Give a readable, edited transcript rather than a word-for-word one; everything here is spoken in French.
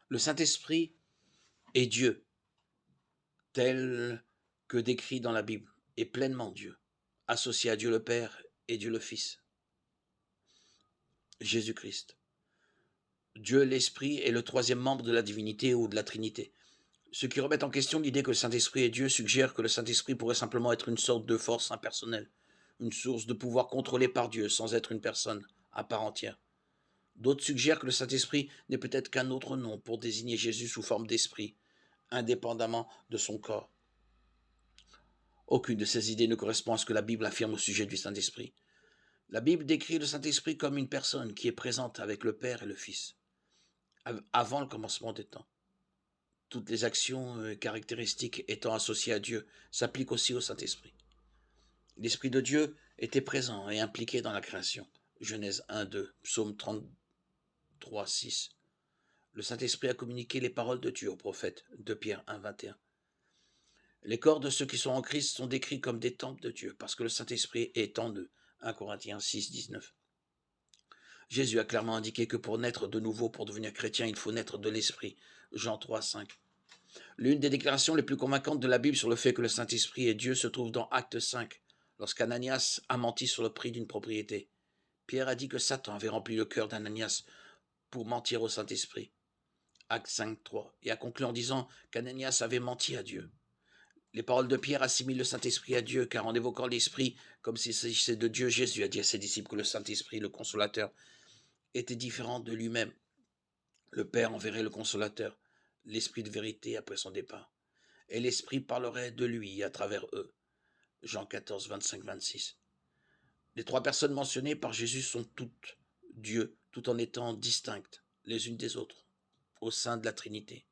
Le Saint-Esprit est Dieu, tel que décrit dans la Bible, est pleinement Dieu, associé à Dieu le Père et Dieu le Fils, Jésus-Christ. Dieu l'Esprit est le troisième membre de la divinité ou de la Trinité. Ceux qui remettent en question l'idée que le Saint-Esprit est Dieu suggèrent que le Saint-Esprit pourrait simplement être une sorte de force impersonnelle, une source de pouvoir contrôlée par Dieu sans être une personne à part entière. D'autres suggèrent que le Saint-Esprit n'est peut-être qu'un autre nom pour désigner Jésus sous forme d'esprit, indépendamment de son corps. Aucune de ces idées ne correspond à ce que la Bible affirme au sujet du Saint-Esprit. La Bible décrit le Saint-Esprit comme une personne qui est présente avec le Père et le Fils, avant le commencement des temps. Toutes les actions caractéristiques étant associées à Dieu s'appliquent aussi au Saint-Esprit. L'Esprit de Dieu était présent et impliqué dans la création. Genèse 1, 2, Psaume 33, 6. Le Saint-Esprit a communiqué les paroles de Dieu aux prophètes. 2 Pierre 1, 21. Les corps de ceux qui sont en Christ sont décrits comme des temples de Dieu parce que le Saint-Esprit est en eux. 1 Corinthiens 6, 19. Jésus a clairement indiqué que pour naître de nouveau, pour devenir chrétien, il faut naître de l'Esprit. Jean 3, 5. L'une des déclarations les plus convaincantes de la Bible sur le fait que le Saint-Esprit est Dieu se trouve dans Acte 5, lorsqu'Ananias a menti sur le prix d'une propriété. Pierre a dit que Satan avait rempli le cœur d'Ananias pour mentir au Saint-Esprit. Acte 5, 3, et a conclu en disant qu'Ananias avait menti à Dieu. Les paroles de Pierre assimilent le Saint-Esprit à Dieu, car en évoquant l'Esprit comme s'il s'agissait de Dieu, Jésus a dit à ses disciples que le Saint-Esprit, le Consolateur, était différent de lui-même. Le Père enverrait le Consolateur, l'Esprit de vérité après son départ, et l'Esprit parlerait de lui à travers eux. Jean 14, 25, 26. Les trois personnes mentionnées par Jésus sont toutes Dieu, tout en étant distinctes les unes des autres, au sein de la Trinité.